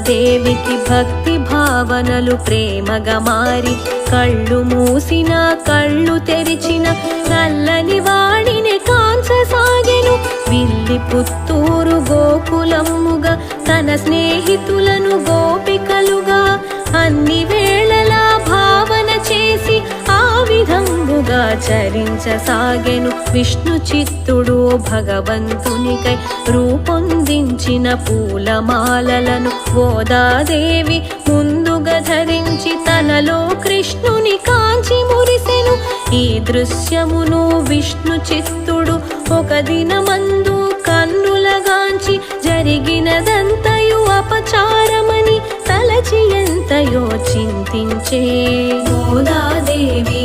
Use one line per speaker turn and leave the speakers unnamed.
దేవికి భక్తి భావనలు ప్రేమగా మారి కళ్ళు మూసిన కళ్ళు తెరిచిన చల్లని వాడిని కాంచసాగెను. విల్లి పుత్తూరు గోకులముగా తన స్నేహితులను గోపికలుగా అన్ని వేళలా భావన చేసి ఆ విధంబుగా చరించసాగెను. విష్ణు చిత్తుడు భగవంతునికై రూపొందించిన పూలమాలలను గోదాదేవి ముందుగా ధరించి తనలో కృష్ణుని కాంచి మురిసెను. ఈ దృశ్యమును విష్ణు చిత్తుడు ఒక దినమందు కన్నులగాంచి జరిగినదంతయు అపచారమని తలచి ఎంతయో చింతించే. గోదాదేవి